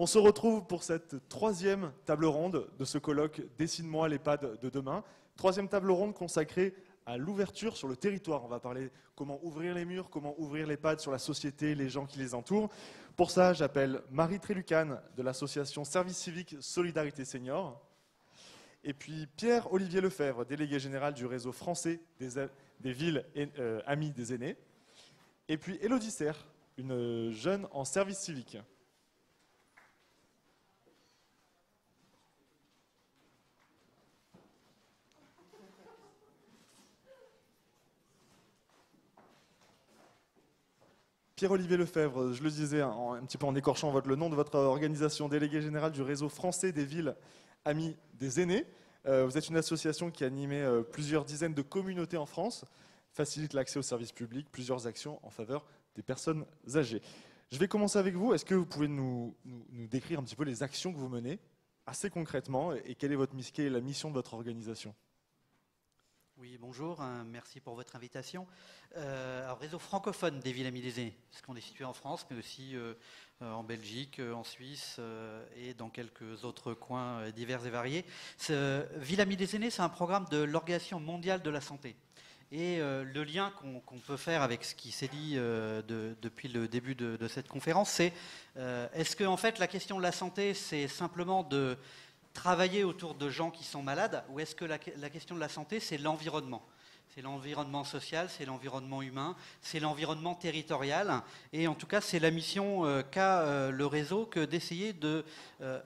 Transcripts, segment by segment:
se retrouve pour cette troisième table ronde de ce colloque « Dessine-moi l'EHPAD de demain ». Troisième table ronde consacrée à l'ouverture sur le territoire. On va parler comment ouvrir les murs, comment ouvrir l'EHPAD sur la société, les gens qui les entourent. Pour ça, j'appelle Marie Trélucane de l'association Service Civique Solidarité Senior. Et puis Pierre-Olivier Lefebvre, délégué général du réseau français des villes amies des aînés. Et puis Élodie Serre, une jeune en service civique. Pierre-Olivier Lefebvre, je le disais un petit peu en écorchant le nom de votre organisation, délégué général du réseau français des villes amies des aînés. Vous êtes une association qui a animé plusieurs dizaines de communautés en France, facilite l'accès aux services publics, plusieurs actions en faveur des personnes âgées. Je vais commencer avec vous. Est-ce que vous pouvez nous décrire un petit peu les actions que vous menez, assez concrètement, et quelle est la mission de votre organisation ? Oui, bonjour, merci pour votre invitation. Alors, réseau francophone des villes amies des aînés, parce qu'on est situé en France, mais aussi en Belgique, en Suisse et dans quelques autres coins divers et variés. Villes amies des aînés, c'est un programme de l'Organisation mondiale de la santé. Et le lien qu'on peut faire avec ce qui s'est dit depuis le début de cette conférence, c'est est-ce que en fait la question de la santé, c'est simplement de travailler autour de gens qui sont malades, ou est-ce que la question de la santé, c'est l'environnement ? C'est l'environnement social, c'est l'environnement humain, c'est l'environnement territorial. Et en tout cas, c'est la mission qu'a le réseau que d'essayer de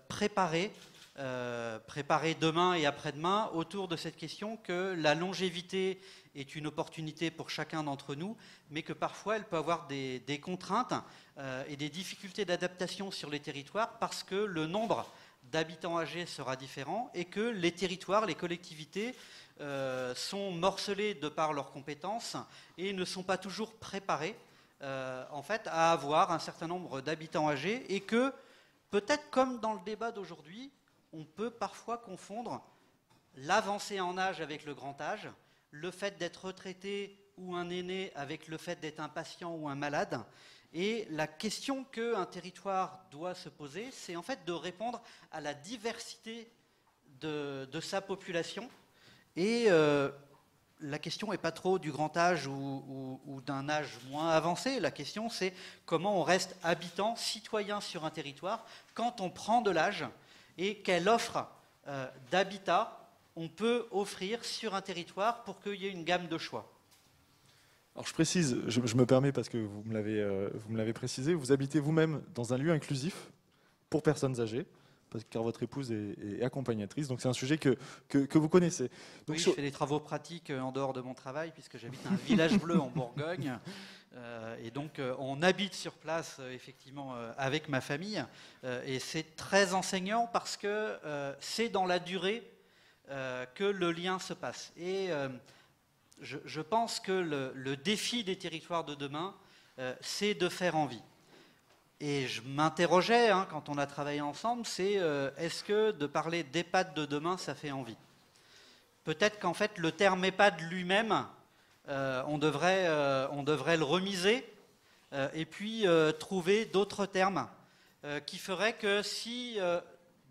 préparer demain et après-demain autour de cette question que la longévité est une opportunité pour chacun d'entre nous, mais que parfois elle peut avoir des contraintes et des difficultés d'adaptation sur les territoires parce que le nombre d'habitants âgés sera différent et que les territoires, les collectivités sont morcelés de par leurs compétences et ne sont pas toujours préparés en fait à avoir un certain nombre d'habitants âgés et que peut-être comme dans le débat d'aujourd'hui, on peut parfois confondre l'avancée en âge avec le grand âge, le fait d'être retraité ou un aîné avec le fait d'être un patient ou un malade. Et la question qu'un territoire doit se poser, c'est en fait de répondre à la diversité de sa population. Et la question n'est pas trop du grand âge ou d'un âge moins avancé. La question, c'est comment on reste habitant, citoyen sur un territoire quand on prend de l'âge et quelle offre d'habitat on peut offrir sur un territoire pour qu'il y ait une gamme de choix. Alors je précise, je me permets parce que vous me l'avez précisé, vous habitez vous-même dans un lieu inclusif pour personnes âgées, car votre épouse est accompagnatrice, donc c'est un sujet que vous connaissez. Donc, oui, je fais des travaux pratiques en dehors de mon travail, puisque j'habite un village bleu en Bourgogne, et donc on habite sur place effectivement avec ma famille, et c'est très enseignant parce que c'est dans la durée que le lien se passe. Et je pense que le défi des territoires de demain, c'est de faire envie. Et je m'interrogeais, quand on a travaillé ensemble, c'est est-ce que de parler d'EHPAD de demain, ça fait envie ? Peut-être qu'en fait, le terme EHPAD lui-même, on devrait le remiser et puis trouver d'autres termes qui feraient que si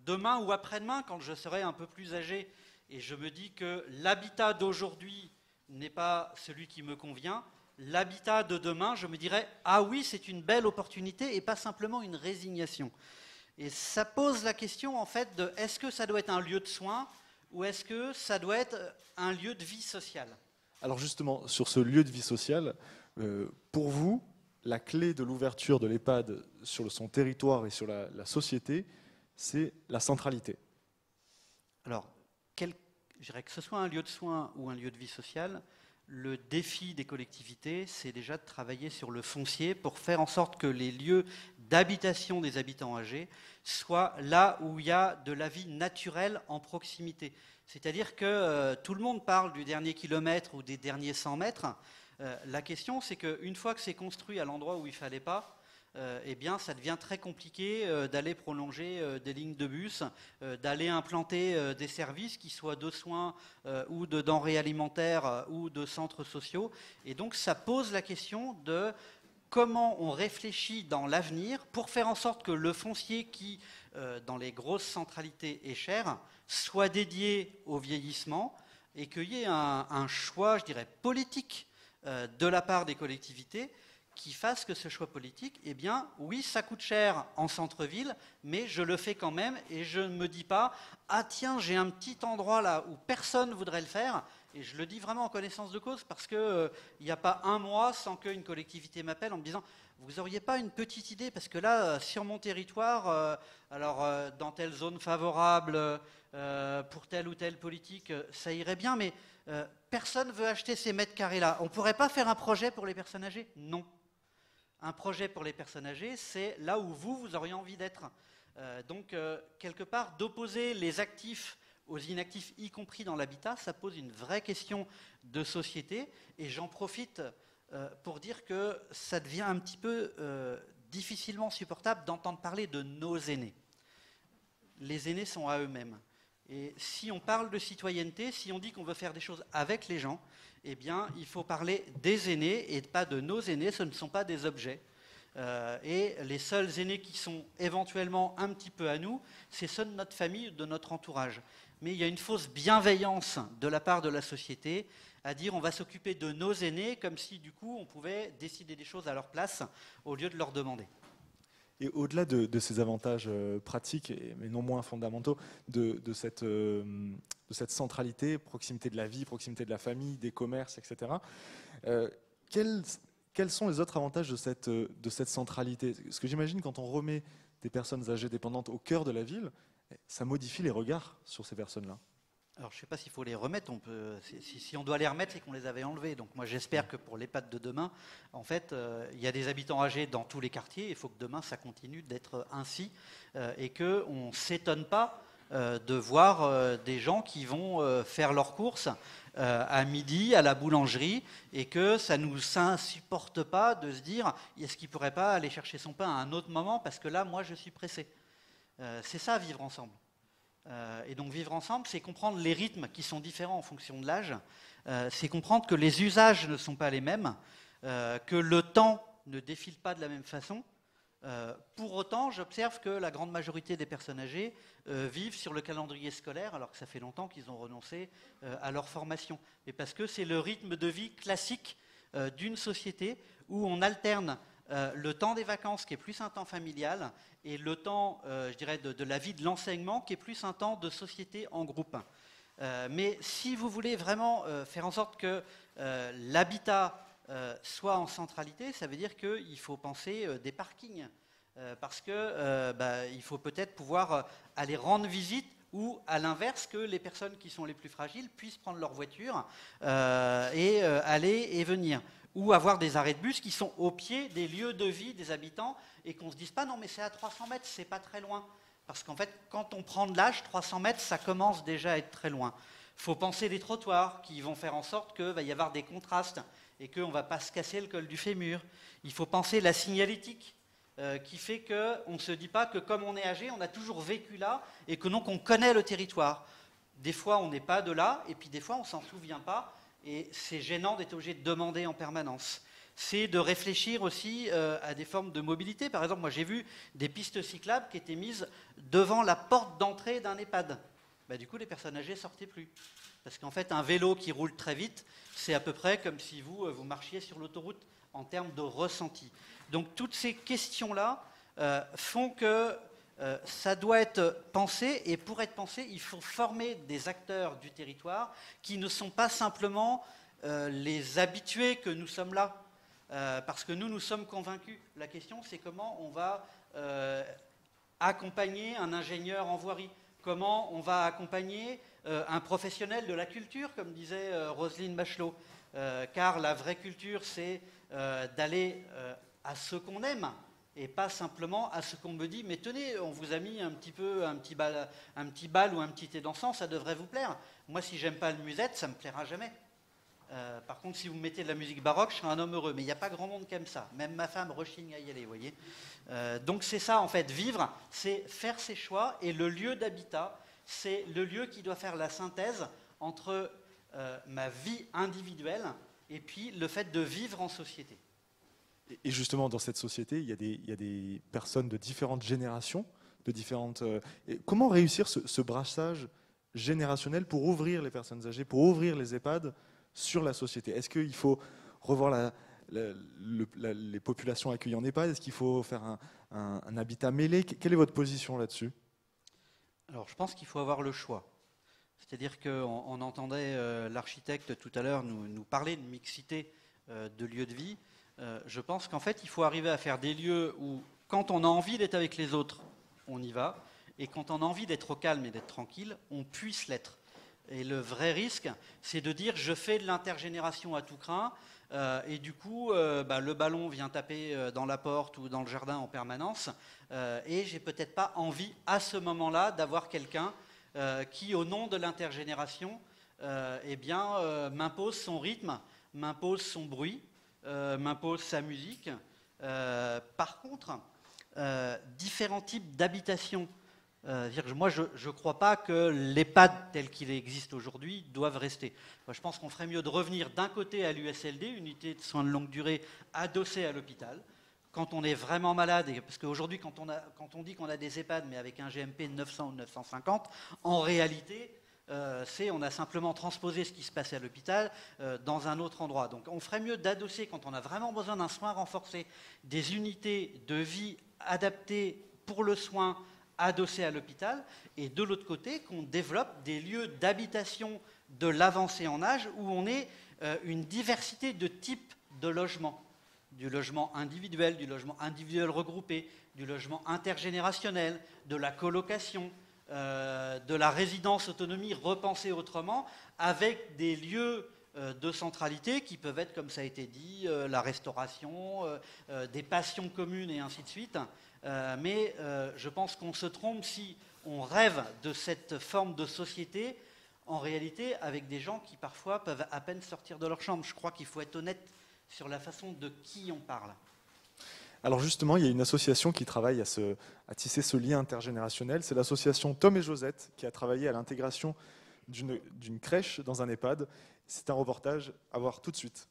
demain ou après-demain, quand je serai un peu plus âgé, et je me dis que l'habitat d'aujourd'hui n'est pas celui qui me convient, l'habitat de demain, je me dirais « Ah oui, c'est une belle opportunité et pas simplement une résignation ». Et ça pose la question en fait de est-ce que ça doit être un lieu de soins ou est-ce que ça doit être un lieu de vie sociale ? Alors justement, sur ce lieu de vie sociale, pour vous, la clé de l'ouverture de l'EHPAD sur son territoire et sur la société, c'est la centralité. Alors, je dirais que ce soit un lieu de soins ou un lieu de vie sociale, le défi des collectivités, c'est déjà de travailler sur le foncier pour faire en sorte que les lieux d'habitation des habitants âgés soient là où il y a de la vie naturelle en proximité. C'est-à-dire que tout le monde parle du dernier kilomètre ou des derniers 100 mètres. La question, c'est qu'une fois que c'est construit à l'endroit où il ne fallait pas, eh bien, ça devient très compliqué d'aller prolonger des lignes de bus, d'aller implanter des services qui soient de soins ou de denrées alimentaires ou de centres sociaux. Et donc, ça pose la question de comment on réfléchit dans l'avenir pour faire en sorte que le foncier qui, dans les grosses centralités, est cher, soit dédié au vieillissement et qu'il y ait un choix, je dirais, politique de la part des collectivités qui fasse que ce choix politique, eh bien, oui, ça coûte cher en centre-ville, mais je le fais quand même et je ne me dis pas « Ah tiens, j'ai un petit endroit là où personne ne voudrait le faire ». Et je le dis vraiment en connaissance de cause parce qu'il n'y a pas un mois sans qu'une collectivité m'appelle en me disant « Vous n'auriez pas une petite idée parce que là, sur mon territoire, dans telle zone favorable, pour telle ou telle politique, ça irait bien, mais personne ne veut acheter ces mètres carrés-là. On ne pourrait pas faire un projet pour les personnes âgées ?» Non. Un projet pour les personnes âgées, c'est là où vous auriez envie d'être. Donc, quelque part, d'opposer les actifs aux inactifs, y compris dans l'habitat, ça pose une vraie question de société. Et j'en profite pour dire que ça devient un petit peu difficilement supportable d'entendre parler de nos aînés. Les aînés sont à eux-mêmes. Et si on parle de citoyenneté, si on dit qu'on veut faire des choses avec les gens, eh bien, il faut parler des aînés et pas de nos aînés. Ce ne sont pas des objets. Et les seuls aînés qui sont éventuellement un petit peu à nous, c'est ceux de notre famille ou de notre entourage. Mais il y a une fausse bienveillance de la part de la société à dire on va s'occuper de nos aînés comme si du coup on pouvait décider des choses à leur place au lieu de leur demander. Et au-delà de ces avantages pratiques, mais non moins fondamentaux, de cette centralité, proximité de la vie, proximité de la famille, des commerces, etc., quels sont les autres avantages de cette centralité? Parce que j'imagine quand on remet des personnes âgées dépendantes au cœur de la ville, ça modifie les regards sur ces personnes-là. Alors, je ne sais pas s'il faut les remettre. Si on doit les remettre, c'est qu'on les avait enlevés. Donc, moi, j'espère que pour l'EHPAD de demain, en fait, il y a des habitants âgés dans tous les quartiers. Il faut que demain, ça continue d'être ainsi et qu'on ne s'étonne pas de voir des gens qui vont faire leurs courses à midi à la boulangerie et que ça ne nous insupporte pas de se dire est-ce qu'il ne pourrait pas aller chercher son pain à un autre moment parce que là, moi, je suis pressé. C'est ça, vivre ensemble. Et donc vivre ensemble, c'est comprendre les rythmes qui sont différents en fonction de l'âge, c'est comprendre que les usages ne sont pas les mêmes, que le temps ne défile pas de la même façon. Pour autant, j'observe que la grande majorité des personnes âgées vivent sur le calendrier scolaire, alors que ça fait longtemps qu'ils ont renoncé à leur formation. Et parce que c'est le rythme de vie classique d'une société où on alterne le temps des vacances qui est plus un temps familial et le temps, je dirais, de la vie de l'enseignement qui est plus un temps de société en groupe. Mais si vous voulez vraiment faire en sorte que l'habitat soit en centralité, ça veut dire qu'il faut penser des parkings. Parce qu'il faut peut-être pouvoir aller rendre visite ou à l'inverse que les personnes qui sont les plus fragiles puissent prendre leur voiture et aller et venir. Ou avoir des arrêts de bus qui sont au pied des lieux de vie des habitants et qu'on ne se dise pas non mais c'est à 300 mètres, c'est pas très loin. Parce qu'en fait, quand on prend de l'âge, 300 mètres, ça commence déjà à être très loin. Il faut penser des trottoirs qui vont faire en sorte qu'il va y avoir des contrastes et qu'on ne va pas se casser le col du fémur. Il faut penser la signalétique qui fait qu'on ne se dit pas que comme on est âgé, on a toujours vécu là et que donc on connaît le territoire. Des fois, on n'est pas de là et puis des fois, on ne s'en souvient pas. Et c'est gênant d'être obligé de demander en permanence. C'est de réfléchir aussi à des formes de mobilité. Par exemple, moi j'ai vu des pistes cyclables qui étaient mises devant la porte d'entrée d'un EHPAD. Du coup, les personnes âgées ne sortaient plus. Parce qu'en fait, un vélo qui roule très vite, c'est à peu près comme si vous marchiez sur l'autoroute en termes de ressenti. Donc toutes ces questions-là font que ça doit être pensé, et pour être pensé, il faut former des acteurs du territoire qui ne sont pas simplement les habitués que nous sommes là, parce que nous sommes convaincus. La question, c'est comment on va accompagner un ingénieur en voirie, comment on va accompagner un professionnel de la culture, comme disait Roselyne Bachelot, car la vraie culture, c'est d'aller à ce qu'on aime, et pas simplement à ce qu'on me dit, mais tenez, on vous a mis un petit bal ou un petit thé dansant, ça devrait vous plaire. Moi, si j'aime pas le musette, ça me plaira jamais. Par contre, si vous mettez de la musique baroque, je serai un homme heureux. Mais il n'y a pas grand monde qui aime ça. Même ma femme rechigne à y aller, vous voyez. Donc c'est ça, en fait, vivre, c'est faire ses choix, et le lieu d'habitat, c'est le lieu qui doit faire la synthèse entre ma vie individuelle et puis le fait de vivre en société. Et justement, dans cette société, il y a des personnes de différentes générations, de différentes. Comment réussir ce brassage générationnel pour ouvrir les personnes âgées, pour ouvrir les EHPAD sur la société? Est-ce qu'il faut revoir les populations accueillies en EHPAD? Est-ce qu'il faut faire un habitat mêlé? Quelle est votre position là-dessus? Alors, je pense qu'il faut avoir le choix. C'est-à-dire qu'on entendait l'architecte tout à l'heure nous parler de mixité de lieux de vie. Je pense qu'en fait, il faut arriver à faire des lieux où, quand on a envie d'être avec les autres, on y va, et quand on a envie d'être au calme et d'être tranquille, on puisse l'être. Et le vrai risque, c'est de dire je fais de l'intergénération à tout crin, et du coup, le ballon vient taper dans la porte ou dans le jardin en permanence, et j'ai peut-être pas envie à ce moment-là d'avoir quelqu'un qui, au nom de l'intergénération, m'impose son rythme, m'impose son bruit, m'impose sa musique. Par contre, différents types d'habitations. Moi, je ne crois pas que l'EHPAD tel qu'il existe aujourd'hui doivent rester. Moi, je pense qu'on ferait mieux de revenir d'un côté à l'USLD, unité de soins de longue durée adossée à l'hôpital, quand on est vraiment malade, parce qu'aujourd'hui, quand on dit qu'on a des EHPAD, mais avec un GMP de 900 ou 950, en réalité, on a simplement transposé ce qui se passait à l'hôpital dans un autre endroit. Donc on ferait mieux d'adosser, quand on a vraiment besoin d'un soin renforcé, des unités de vie adaptées pour le soin adossées à l'hôpital, et de l'autre côté, qu'on développe des lieux d'habitation de l'avancée en âge où on ait une diversité de types de logements. Du logement individuel regroupé, du logement intergénérationnel, de la colocation, de la résidence autonomie repensée autrement, avec des lieux de centralité qui peuvent être, comme ça a été dit, la restauration, des passions communes et ainsi de suite. Mais je pense qu'on se trompe si on rêve de cette forme de société, en réalité, avec des gens qui parfois peuvent à peine sortir de leur chambre. Je crois qu'il faut être honnête sur la façon de qui on parle. Alors justement, il y a une association qui travaille à tisser ce lien intergénérationnel. C'est l'association Tom et Josette qui a travaillé à l'intégration d'une crèche dans un EHPAD. C'est un reportage à voir tout de suite.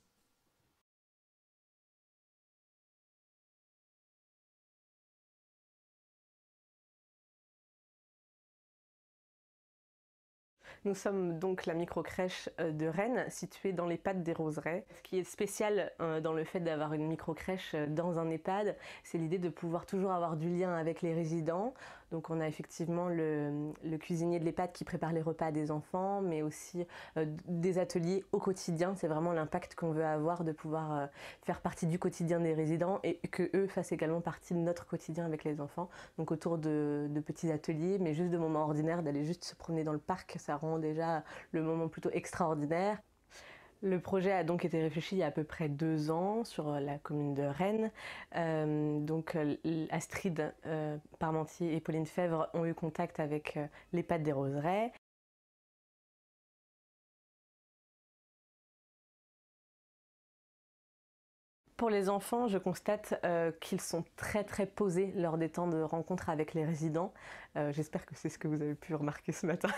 Nous sommes donc la microcrèche de Rennes, située dans l'EHPAD des Roseraies. Ce qui est spécial dans le fait d'avoir une microcrèche dans un EHPAD, c'est l'idée de pouvoir toujours avoir du lien avec les résidents. Donc on a effectivement le cuisinier de l'EHPAD qui prépare les repas des enfants, mais aussi des ateliers au quotidien. C'est vraiment l'impact qu'on veut avoir de pouvoir faire partie du quotidien des résidents et que eux fassent également partie de notre quotidien avec les enfants. Donc autour de petits ateliers, mais juste de moments ordinaires, d'aller juste se promener dans le parc, ça rend déjà le moment plutôt extraordinaire. Le projet a donc été réfléchi il y a à peu près 2 ans sur la commune de Rennes. Astrid Parmentier et Pauline Fèvre ont eu contact avec l'EHPAD des Roseraies. Pour les enfants, je constate qu'ils sont très très posés lors des temps de rencontre avec les résidents. J'espère que c'est ce que vous avez pu remarquer ce matin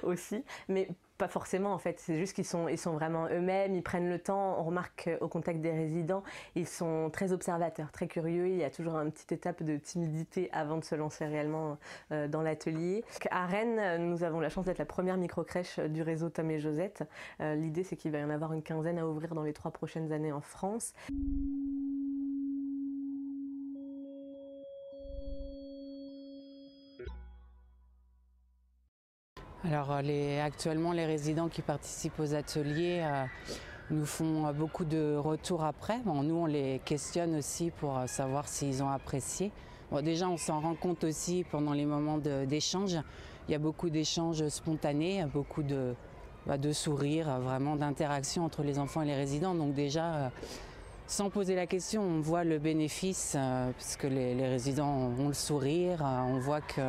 aussi, mais pas forcément en fait, c'est juste qu'ils sont vraiment eux-mêmes, ils prennent le temps, on remarque au contact des résidents, ils sont très observateurs, très curieux, il y a toujours une petite étape de timidité avant de se lancer réellement dans l'atelier. À Rennes, nous avons la chance d'être la première microcrèche du réseau Tom et Josette. L'idée c'est qu'il va y en avoir une quinzaine à ouvrir dans les 3 prochaines années en France. Alors actuellement, les résidents qui participent aux ateliers nous font beaucoup de retours après. Bon, nous, on les questionne aussi pour savoir s'ils ont apprécié. Bon, déjà, on s'en rend compte aussi pendant les moments d'échange. Il y a beaucoup d'échanges spontanés, beaucoup de sourires, vraiment d'interaction entre les enfants et les résidents. Donc déjà, sans poser la question, on voit le bénéfice parce que les résidents ont le sourire, on voit que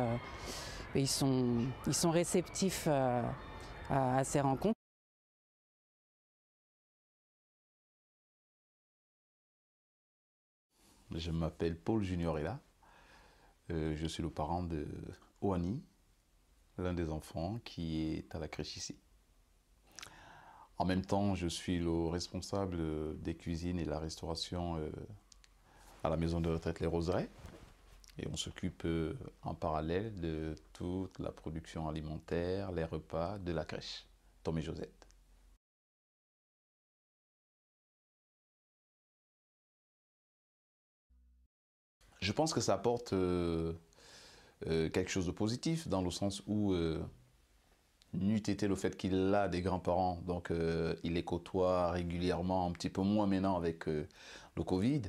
ils sont réceptifs à ces rencontres. Je m'appelle Paul Juniorella. Je suis le parent de Oani, l'un des enfants qui est à la crèche ici. En même temps, je suis le responsable des cuisines et de la restauration à la maison de retraite Les Roseraies. Et on s'occupe en parallèle de toute la production alimentaire, les repas de la crèche Tom et Josette. Je pense que ça apporte quelque chose de positif, dans le sens où n'eût été le fait qu'il a des grands-parents, donc il les côtoie régulièrement, un petit peu moins maintenant avec le Covid,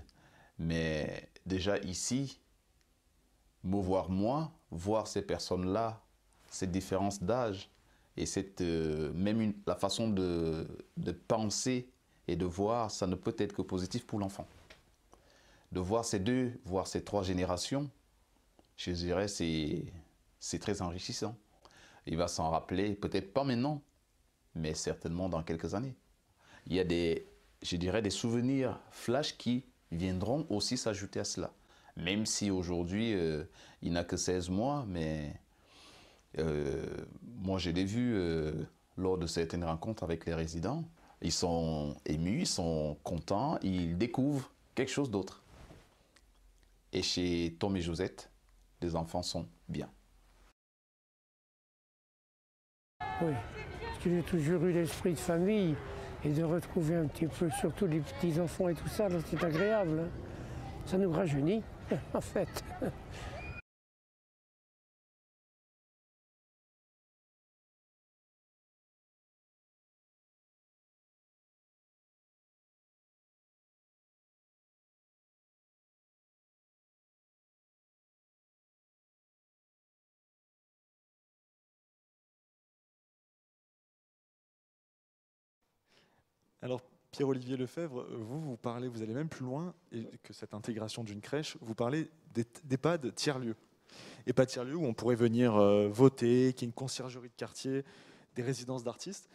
mais déjà ici, me voir moi, voir ces personnes-là, cette différence d'âge et la façon de penser et de voir, ça ne peut être que positif pour l'enfant. De voir ces trois générations, je dirais, c'est très enrichissant. Il va s'en rappeler, peut-être pas maintenant, mais certainement dans quelques années. Il y a je dirais, des souvenirs flash qui viendront aussi s'ajouter à cela. Même si aujourd'hui, il n'a que 16 mois, mais moi je l'ai vu lors de certaines rencontres avec les résidents. Ils sont émus, ils sont contents, ils découvrent quelque chose d'autre. Et chez Tom et Josette, les enfants sont bien. Oui, parce que j'ai toujours eu l'esprit de famille et de retrouver un petit peu, surtout les petits-enfants et tout ça, c'est agréable. Hein. Ça nous rajeunit, en fait. Alors, Pierre-Olivier Lefebvre, vous parlez, vous allez même plus loin que cette intégration d'une crèche, vous parlez d'EHPAD tiers-lieux. EHPAD tiers-lieux où on pourrait venir voter, qui est une conciergerie de quartier, des résidences d'artistes.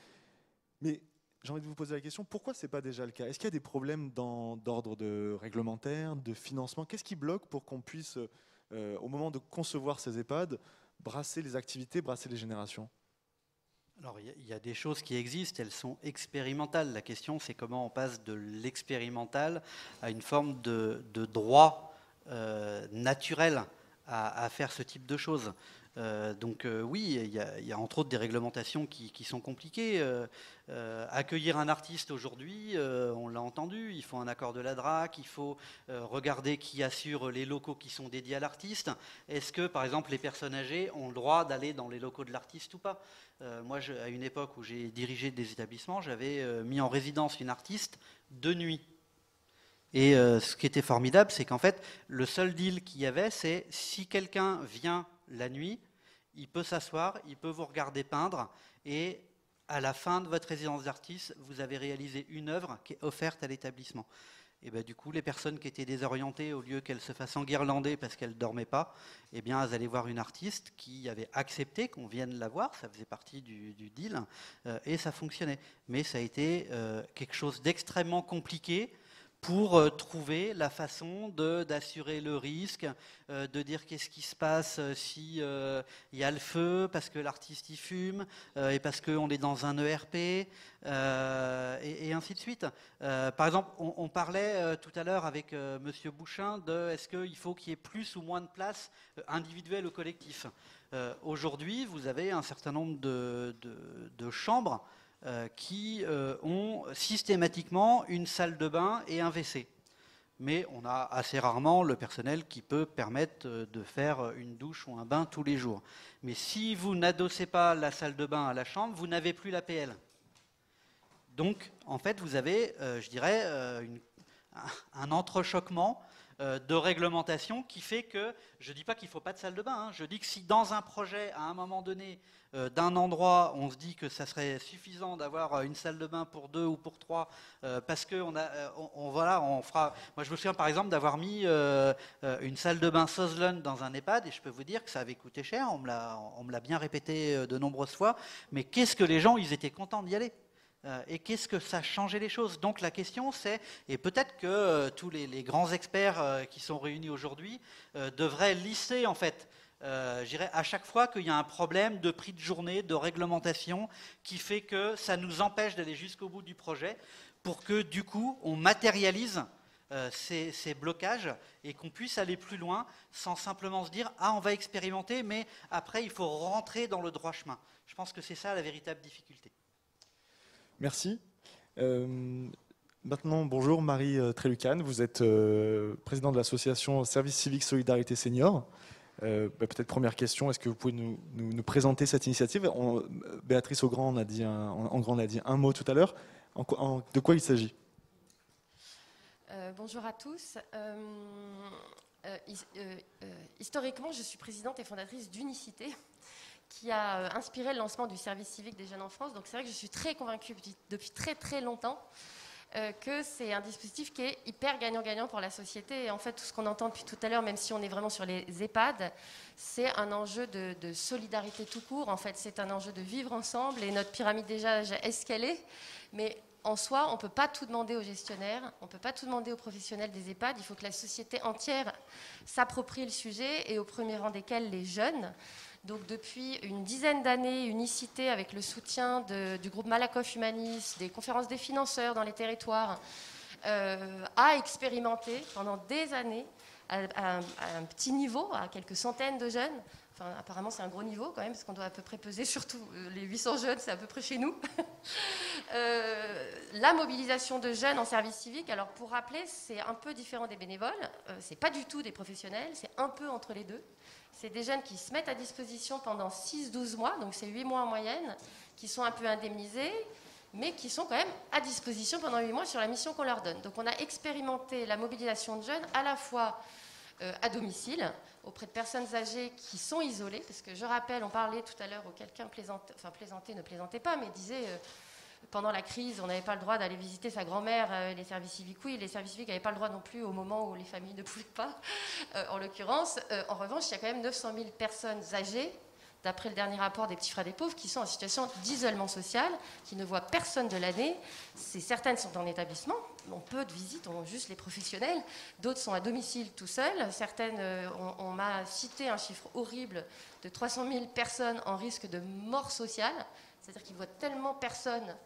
Mais j'ai envie de vous poser la question, pourquoi ce n'est pas déjà le cas? Est-ce qu'il y a des problèmes d'ordre réglementaire, de financement? Qu'est-ce qui bloque pour qu'on puisse, au moment de concevoir ces EHPAD, brasser les activités, brasser les générations? Alors, il y a des choses qui existent, elles sont expérimentales. La question, c'est comment on passe de l'expérimental à une forme de droit naturel à faire ce type de choses. Oui, il y a entre autres des réglementations qui sont compliquées. Accueillir un artiste aujourd'hui, on l'a entendu, il faut un accord de la DRAC, il faut regarder qui assure les locaux qui sont dédiés à l'artiste. Est-ce que, par exemple, les personnes âgées ont le droit d'aller dans les locaux de l'artiste ou pas? Moi, à une époque où j'ai dirigé des établissements, j'avais mis en résidence une artiste de nuit. Et ce qui était formidable, c'est qu'en fait, le seul deal qu'il y avait, c'est si quelqu'un vient la nuit, il peut s'asseoir, il peut vous regarder peindre, et à la fin de votre résidence d'artiste, vous avez réalisé une œuvre qui est offerte à l'établissement. Et bien, du coup, les personnes qui étaient désorientées, au lieu qu'elles se fassent enguirlander parce qu'elles ne dormaient pas, eh bien, elles allaient voir une artiste qui avait accepté qu'on vienne la voir, ça faisait partie du deal, et ça fonctionnait. Mais ça a été quelque chose d'extrêmement compliqué pour trouver la façon d'assurer le risque, de dire qu'est-ce qui se passe si il y a le feu, parce que l'artiste y fume, et parce qu'on est dans un ERP, et ainsi de suite. Par exemple, on parlait tout à l'heure avec Monsieur Bouchin de est-ce qu'il faut qu'il y ait plus ou moins de place individuelle ou collectif. Aujourd'hui, vous avez un certain nombre de chambres qui ont systématiquement une salle de bain et un WC. Mais on a assez rarement le personnel qui peut permettre de faire une douche ou un bain tous les jours. Mais si vous n'adossez pas la salle de bain à la chambre, vous n'avez plus l'APL. Donc, en fait, vous avez, je dirais, un entrechoquement de réglementation qui fait que, je ne dis pas qu'il ne faut pas de salle de bain, hein, je dis que si dans un projet, à un moment donné, d'un endroit, on se dit que ça serait suffisant d'avoir une salle de bain pour 2 ou pour 3, parce que on fera... Moi, je me souviens par exemple d'avoir mis une salle de bain Soslen dans un EHPAD, et je peux vous dire que ça avait coûté cher, on me l'a bien répété de nombreuses fois, mais qu'est-ce que les gens, ils étaient contents d'y aller. Et qu'est-ce que ça changeait les choses? Donc la question c'est, et peut-être que tous les grands experts qui sont réunis aujourd'hui devraient lister en fait, je dirais à chaque fois qu'il y a un problème de prix de journée, de réglementation qui fait que ça nous empêche d'aller jusqu'au bout du projet, pour que du coup on matérialise ces blocages et qu'on puisse aller plus loin sans simplement se dire « Ah, on va expérimenter, mais après, il faut rentrer dans le droit chemin ». Je pense que c'est ça la véritable difficulté. Merci. Maintenant, bonjour, Marie Trélucane. Vous êtes présidente de l'association Service Civique Solidarité Senior. Peut-être première question, est-ce que vous pouvez nous présenter cette initiative? Béatrice Augrand en a dit un mot tout à l'heure. De quoi il s'agit? Bonjour à tous. Historiquement, je suis présidente et fondatrice d'Unicité, qui a inspiré le lancement du service civique des jeunes en France. Donc c'est vrai que je suis très convaincue depuis très très longtemps que c'est un dispositif qui est hyper gagnant-gagnant pour la société. Et en fait, tout ce qu'on entend depuis tout à l'heure, même si on est vraiment sur les EHPAD, c'est un enjeu de solidarité tout court. En fait, c'est un enjeu de vivre ensemble. Et notre pyramide déjà est ce qu'elle est. Mais en soi, on ne peut pas tout demander aux gestionnaires, on ne peut pas tout demander aux professionnels des EHPAD. Il faut que la société entière s'approprie le sujet, et au premier rang desquels les jeunes. Donc depuis une dizaine d'années, Unicité, avec le soutien du groupe Malakoff Humanis, des conférences des financeurs dans les territoires, a expérimenté pendant des années à un petit niveau, à quelques centaines de jeunes. Enfin, apparemment, c'est un gros niveau quand même, parce qu'on doit à peu près peser, surtout les 800 jeunes, c'est à peu près chez nous. La mobilisation de jeunes en service civique, alors pour rappeler, c'est un peu différent des bénévoles. C'est pas du tout des professionnels, c'est un peu entre les deux. C'est des jeunes qui se mettent à disposition pendant 6-12 mois, donc c'est 8 mois en moyenne, qui sont un peu indemnisés, mais qui sont quand même à disposition pendant 8 mois sur la mission qu'on leur donne. Donc on a expérimenté la mobilisation de jeunes à la fois à domicile, auprès de personnes âgées qui sont isolées, parce que je rappelle, on parlait tout à l'heure où quelqu'un plaisantait, ne plaisantait pas, mais disait pendant la crise, on n'avait pas le droit d'aller visiter sa grand-mère, les services civiques, oui, les services civiques n'avaient pas le droit non plus au moment où les familles ne pouvaient pas, en l'occurrence. En revanche, il y a quand même 900 000 personnes âgées, d'après le dernier rapport des Petits Frères des Pauvres, qui sont en situation d'isolement social, qui ne voient personne de l'année. Certaines sont en établissement, ont peu de visites, ont juste les professionnels. D'autres sont à domicile tout seuls. Certaines, on m'a cité un chiffre horrible de 300 000 personnes en risque de mort sociale. C'est-à-dire qu'ils voient tellement personne.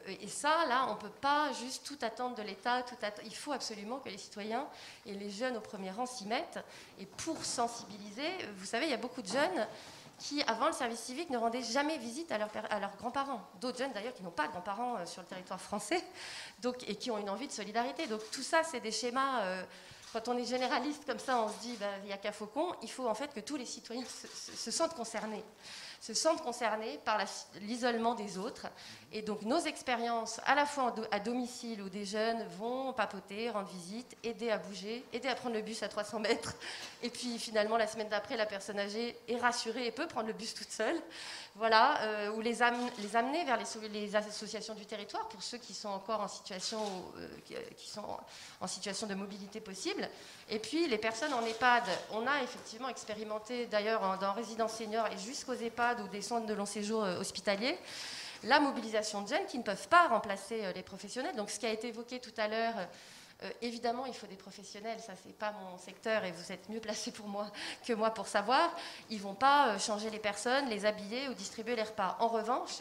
Et ça, là, on ne peut pas juste tout attendre de l'État. Il faut absolument que les citoyens et les jeunes au premier rang s'y mettent. Et pour sensibiliser, vous savez, il y a beaucoup de jeunes qui, avant le service civique, ne rendaient jamais visite à leurs grands-parents. D'autres jeunes, d'ailleurs, qui n'ont pas de grands-parents sur le territoire français, et qui ont une envie de solidarité. Donc tout ça, c'est des schémas... Quand on est généraliste comme ça, on se dit, il n'y a qu'à Faucon. Il faut en fait que tous les citoyens se sentent concernés par l'isolement des autres. Et donc nos expériences, à la fois à domicile, où des jeunes vont papoter, rendre visite, aider à bouger, aider à prendre le bus à 300 mètres. Et puis finalement, la semaine d'après, la personne âgée est rassurée et peut prendre le bus toute seule. Voilà, ou les amener vers les associations du territoire, pour ceux qui sont encore en situation, de mobilité possible. Et puis les personnes en EHPAD, on a effectivement expérimenté, d'ailleurs dans résidence senior et jusqu'aux EHPAD ou des centres de long séjour hospitaliers, la mobilisation de jeunes qui ne peuvent pas remplacer les professionnels. Donc ce qui a été évoqué tout à l'heure, évidemment il faut des professionnels, ça c'est pas mon secteur et vous êtes mieux placés que moi pour savoir. Ils vont pas changer les personnes, les habiller ou distribuer les repas. En revanche,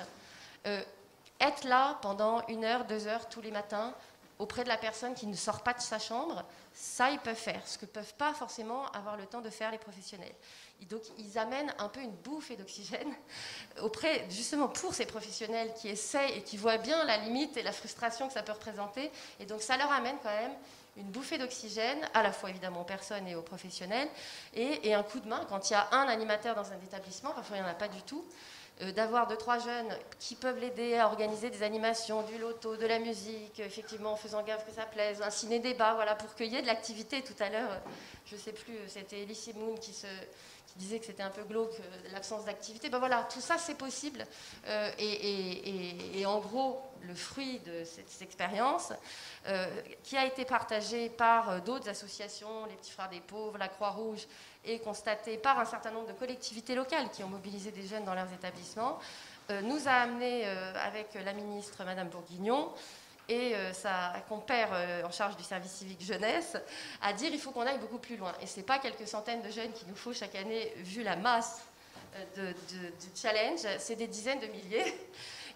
être là pendant 1 heure, 2 heures tous les matins auprès de la personne qui ne sort pas de sa chambre, ça ils peuvent faire, ce que peuvent pas forcément avoir le temps de faire les professionnels. Et donc ils amènent un peu une bouffée d'oxygène justement pour ces professionnels qui essayent et qui voient bien la limite et la frustration que ça peut représenter. Et donc ça leur amène quand même une bouffée d'oxygène, à la fois évidemment aux personnes et aux professionnels, et un coup de main quand il y a un animateur dans un établissement, parfois il n'y en a pas du tout, d'avoir 2-3 jeunes qui peuvent l'aider à organiser des animations, du loto, de la musique, effectivement en faisant gaffe que ça plaise, un ciné-débat, voilà, pour qu'il y ait de l'activité. Tout à l'heure, je ne sais plus, c'était Elise Moon qui disait que c'était un peu glauque, l'absence d'activité. Ben voilà, tout ça c'est possible. Et en gros, le fruit de cette expérience, qui a été partagée par d'autres associations, les Petits Frères des Pauvres, la Croix-Rouge, et constaté par un certain nombre de collectivités locales qui ont mobilisé des jeunes dans leurs établissements, nous a amené, avec la ministre Madame Bourguignon, et sa compère en charge du service civique jeunesse, à dire qu'il faut qu'on aille beaucoup plus loin. Et ce n'est pas quelques centaines de jeunes qu'il nous faut chaque année, vu la masse du challenge, c'est des dizaines de milliers.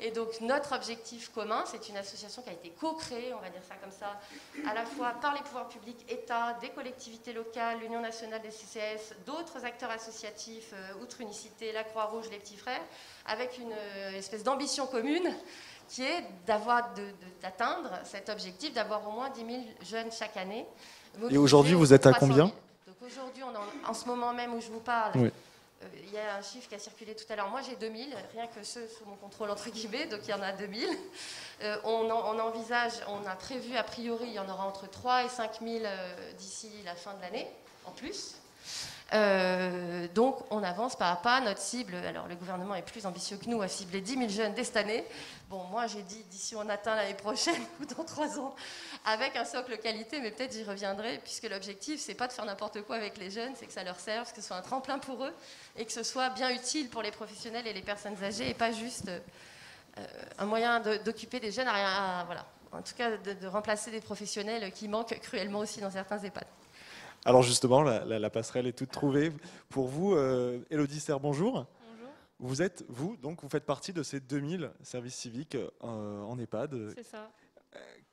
Et donc notre objectif commun, c'est une association qui a été co-créée, on va dire ça comme ça, à la fois par les pouvoirs publics, État, des collectivités locales, l'Union nationale des CCS, d'autres acteurs associatifs, outre Unicité, la Croix-Rouge, les Petits Frères, avec une espèce d'ambition commune qui est d'atteindre cet objectif, d'avoir au moins 10 000 jeunes chaque année. Et aujourd'hui, vous êtes à combien? Donc aujourd'hui, en ce moment même où je vous parle, oui. Il y a un chiffre qui a circulé tout à l'heure. Moi, j'ai 2000, rien que ceux sous mon contrôle, entre guillemets, donc il y en a 2000. On envisage, on a prévu, a priori, il y en aura entre 3 et 5000 d'ici la fin de l'année, en plus. Donc, on avance pas à pas. Notre cible, alors le gouvernement est plus ambitieux que nous, a ciblé 10 000 jeunes dès cette année. Bon, moi, j'ai dit d'ici on atteint l'année prochaine ou dans 3 ans, avec un socle qualité, mais peut-être j'y reviendrai, puisque l'objectif, c'est pas de faire n'importe quoi avec les jeunes, c'est que ça leur serve, que ce soit un tremplin pour eux, et que ce soit bien utile pour les professionnels et les personnes âgées, et pas juste un moyen d'occuper des jeunes, voilà. En tout cas, de remplacer des professionnels qui manquent cruellement aussi dans certains EHPAD. Alors justement, la passerelle est toute trouvée. Pour vous, Élodie Serre, bonjour. Bonjour. Vous faites partie de ces 2000 services civiques en EHPAD. C'est ça.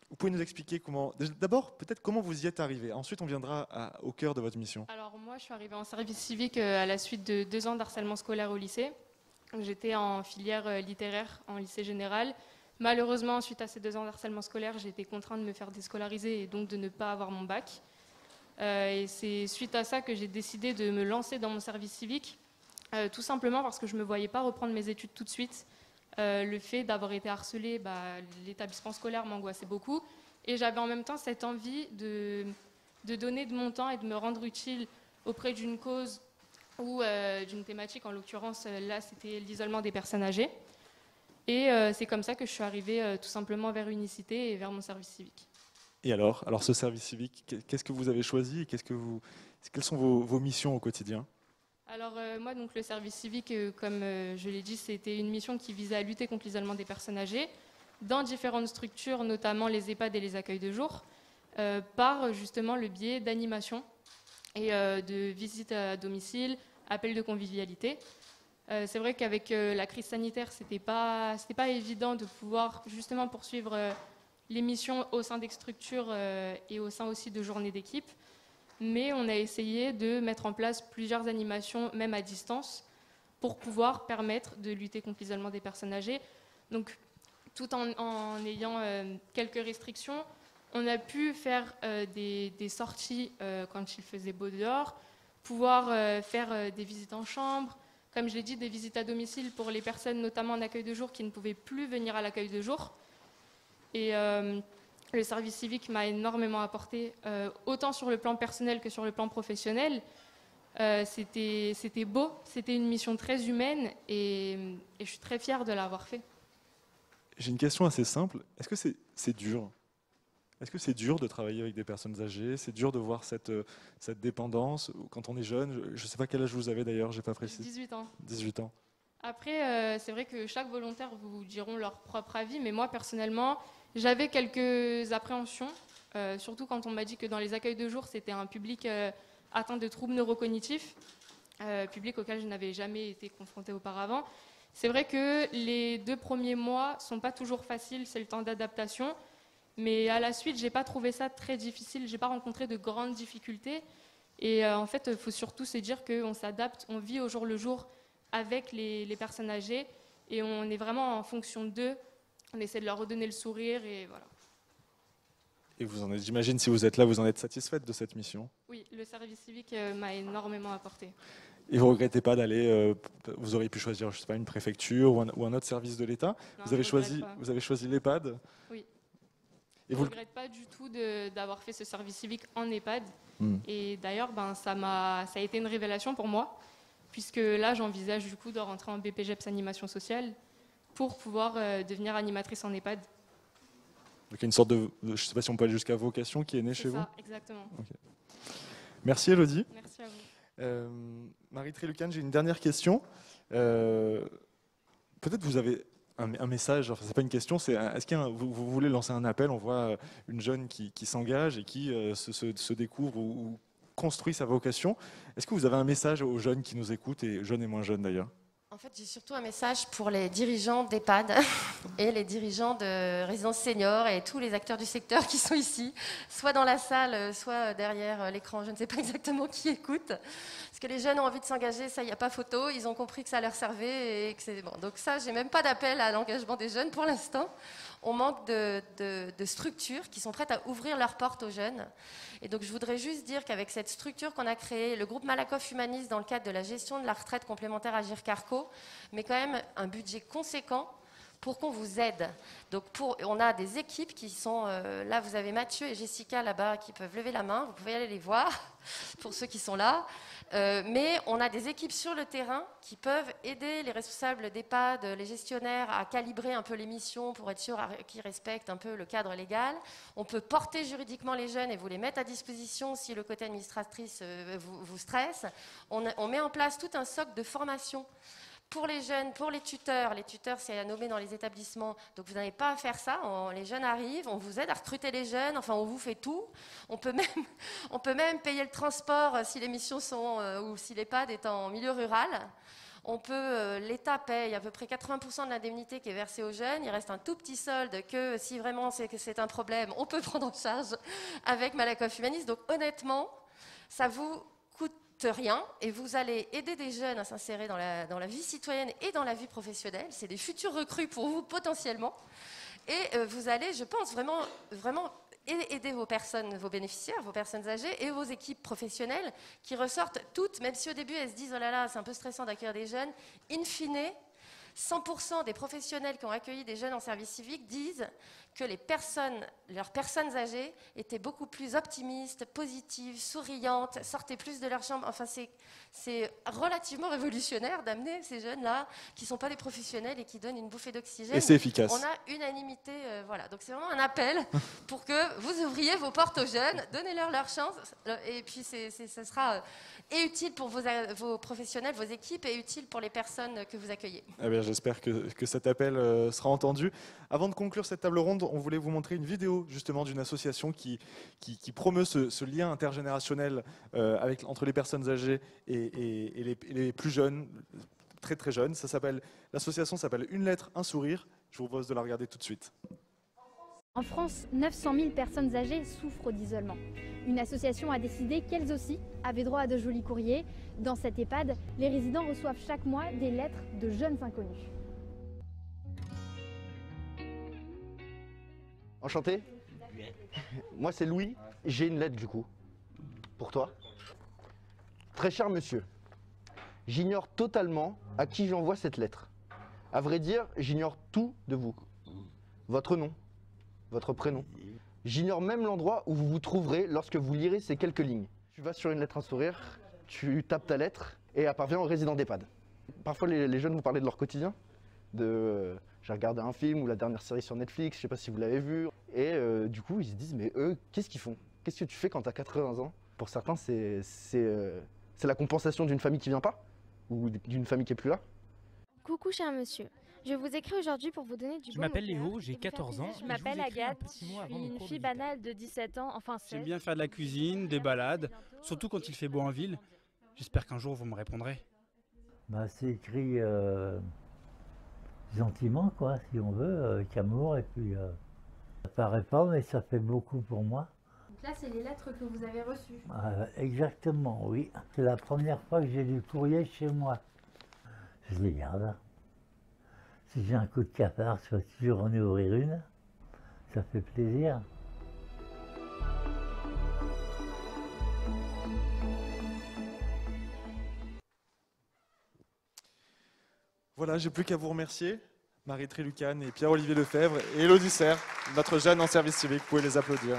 Vous pouvez nous expliquer comment, d'abord peut-être comment vous y êtes arrivé. Ensuite, on viendra au cœur de votre mission. Alors moi, je suis arrivée en service civique à la suite de 2 ans d'harcèlement scolaire au lycée. J'étais en filière littéraire en lycée général. Malheureusement, suite à ces 2 ans d'harcèlement scolaire, j'ai été contrainte de me faire déscolariser et donc de ne pas avoir mon bac. Et c'est suite à ça que j'ai décidé de me lancer dans mon service civique, tout simplement parce que je ne me voyais pas reprendre mes études tout de suite. Le fait d'avoir été harcelée, l'établissement scolaire m'angoissait beaucoup. Et j'avais en même temps cette envie de donner de mon temps et de me rendre utile auprès d'une cause ou d'une thématique. En l'occurrence, là, c'était l'isolement des personnes âgées. Et c'est comme ça que je suis arrivée tout simplement vers Unicité et vers mon service civique. Et alors ce service civique, qu'est-ce que vous avez choisi et quelles sont vos missions au quotidien? Alors moi, donc, le service civique, comme je l'ai dit, c'était une mission qui visait à lutter contre l'isolement des personnes âgées dans différentes structures, notamment les EHPAD et les accueils de jour, par justement le biais d'animation et de visites à domicile, appels de convivialité. C'est vrai qu'avec la crise sanitaire, c'était pas évident de pouvoir justement poursuivre les missions au sein des structures et au sein aussi de journées d'équipe. Mais on a essayé de mettre en place plusieurs animations, même à distance, pour pouvoir permettre de lutter contre l'isolement des personnes âgées. Donc, tout en ayant quelques restrictions, on a pu faire des sorties quand il faisait beau dehors, pouvoir faire des visites en chambre, comme je l'ai dit, des visites à domicile pour les personnes notamment en accueil de jour qui ne pouvaient plus venir à l'accueil de jour. Et le service civique m'a énormément apporté, autant sur le plan personnel que sur le plan professionnel. C'était beau, c'était une mission très humaine et je suis très fière de l'avoir fait. J'ai une question assez simple. Est-ce que c'est dur? Est-ce que c'est dur de travailler avec des personnes âgées? C'est dur de voir cette dépendance quand on est jeune? Je ne sais pas quel âge vous avez d'ailleurs, je n'ai pas précisé. 18 ans. 18 ans. Après, c'est vrai que chaque volontaire vous diront leur propre avis, mais moi personnellement, j'avais quelques appréhensions, surtout quand on m'a dit que dans les accueils de jour, c'était un public atteint de troubles neurocognitifs, public auquel je n'avais jamais été confrontée auparavant. C'est vrai que les 2 premiers mois ne sont pas toujours faciles, c'est le temps d'adaptation, mais à la suite, je n'ai pas trouvé ça très difficile, je n'ai pas rencontré de grandes difficultés. Et en fait, il faut surtout se dire qu'on s'adapte, on vit au jour le jour avec les personnes âgées et on est vraiment en fonction d'eux. On essaie de leur redonner le sourire et voilà. Et j'imagine, si vous êtes là, vous en êtes satisfaite de cette mission? Oui, le service civique m'a énormément apporté. Et vous ne regrettez pas d'aller, vous auriez pu choisir, je sais pas, une préfecture ou un autre service de l'État? Vous avez choisi l'EHPAD? Oui. Et je ne regrette pas du tout d'avoir fait ce service civique en EHPAD. Et d'ailleurs, ça a été une révélation pour moi, puisque là, j'envisage du coup de rentrer en BPGEPS animation sociale pour pouvoir devenir animatrice en EHPAD. Donc il y a une sorte de, je ne sais pas si on peut aller jusqu'à vocation qui est née chez vous? C'est ça, exactement. Okay. Merci Élodie. Merci à vous. Marie Trélucan, j'ai une dernière question. Peut-être vous avez un message, enfin, c'est pas une question, c'est est-ce que vous voulez lancer un appel? On voit une jeune qui s'engage et qui se découvre ou construit sa vocation. Est-ce que vous avez un message aux jeunes qui nous écoutent, et jeunes et moins jeunes d'ailleurs? En fait, j'ai surtout un message pour les dirigeants d'EHPAD et les dirigeants de résidences seniors et tous les acteurs du secteur qui sont ici, soit dans la salle, soit derrière l'écran. Je ne sais pas exactement qui écoute. Parce que les jeunes ont envie de s'engager, ça, il n'y a pas photo. Ils ont compris que ça leur servait et que c'est bon. Donc ça, j'ai même pas d'appel à l'engagement des jeunes pour l'instant. On manque de structures qui sont prêtes à ouvrir leurs portes aux jeunes. Et donc, je voudrais juste dire qu'avec cette structure qu'on a créée, le groupe Malakoff Humanis, dans le cadre de la gestion de la retraite complémentaire Agir Carco, met quand même un budget conséquent pour qu'on vous aide. Donc, on a des équipes qui sont... là, vous avez Mathieu et Jessica là-bas qui peuvent lever la main. Vous pouvez aller les voir, pour ceux qui sont là. Mais on a des équipes sur le terrain qui peuvent aider les responsables d'EHPAD, les gestionnaires à calibrer un peu les missions pour être sûr qu'ils respectent un peu le cadre légal. On peut porter juridiquement les jeunes et vous les mettre à disposition si le côté administratrice vous stresse. On met en place tout un socle de formation pour les jeunes, pour les tuteurs. Les tuteurs, c'est à nommer dans les établissements. Donc, vous n'avez pas à faire ça. Les jeunes arrivent, on vous aide à recruter les jeunes. Enfin, on vous fait tout. On peut même payer le transport si les missions sont, ou si l'EHPAD est en milieu rural. L'État paye à peu près 80% de l'indemnité qui est versée aux jeunes. Il reste un tout petit solde que, si vraiment c'est un problème, on peut prendre en charge avec Malakoff Humanis. Donc, honnêtement, ça vous coûte rien et vous allez aider des jeunes à s'insérer dans la vie citoyenne et dans la vie professionnelle. C'est des futurs recrues pour vous potentiellement et vous allez, je pense, vraiment aider vos personnes, vos bénéficiaires, vos personnes âgées et vos équipes professionnelles qui ressortent toutes, même si au début elles se disent oh là là c'est un peu stressant d'accueillir des jeunes, in fine 100% des professionnels qui ont accueilli des jeunes en service civique disent que leurs personnes âgées étaient beaucoup plus optimistes, positives, souriantes, sortaient plus de leur chambre. Enfin, c'est relativement révolutionnaire d'amener ces jeunes-là, qui ne sont pas des professionnels et qui donnent une bouffée d'oxygène. Et c'est efficace. On a unanimité, voilà. Donc c'est vraiment un appel pour que vous ouvriez vos portes aux jeunes, donnez-leur leur chance, et puis ça sera utile pour vos professionnels, vos équipes, et utile pour les personnes que vous accueillez. Eh bien, j'espère que cet appel sera entendu. Avant de conclure cette table ronde, on voulait vous montrer une vidéo justement d'une association qui promeut ce lien intergénérationnel entre les personnes âgées et les plus jeunes, très très jeunes. L'association s'appelle Une lettre, un sourire. Je vous propose de la regarder tout de suite. En France, 900 000 personnes âgées souffrent d'isolement. Une association a décidé qu'elles aussi avaient droit à de jolis courriers. Dans cette EHPAD, les résidents reçoivent chaque mois des lettres de jeunes inconnus. Enchanté. Moi c'est Louis, j'ai une lettre du coup, pour toi. Très cher monsieur, j'ignore totalement à qui j'envoie cette lettre. À vrai dire, j'ignore tout de vous. Votre nom, votre prénom. J'ignore même l'endroit où vous vous trouverez lorsque vous lirez ces quelques lignes. Tu vas sur Une lettre, un sourire, tu tapes ta lettre et elle parvient aux résidents d'EHPAD. Parfois les jeunes vous parlez de leur quotidien, j'ai regardé un film ou la dernière série sur Netflix, je sais pas si vous l'avez vu. Et du coup, ils se disent, mais eux, qu'est-ce qu'ils font? Qu'est-ce que tu fais quand tu as 80 ans? Pour certains, c'est la compensation d'une famille qui vient pas, ou d'une famille qui est plus là. Coucou cher monsieur, je vous écris aujourd'hui pour vous donner du Je m'appelle Léo, j'ai 14 ans. Je m'appelle Agathe, je suis une fille banale de 17 ans, enfin 16. J'aime bien faire de la cuisine, des balades, surtout quand il fait beau en ville. J'espère qu'un jour vous me répondrez. Bah, c'est écrit gentiment, quoi, si on veut, avec amour, et puis ça paraît pas, mais ça fait beaucoup pour moi. Donc là, c'est les lettres que vous avez reçues. Exactement, oui. C'est la première fois que j'ai du courrier chez moi. Je les garde. Si j'ai un coup de cafard, je vais toujours en ouvrir une. Ça fait plaisir. Voilà, j'ai plus qu'à vous remercier, Marie Trélucane et Pierre-Olivier Lefebvre et Élodie Serre, notre jeune en service civique. Vous pouvez les applaudir.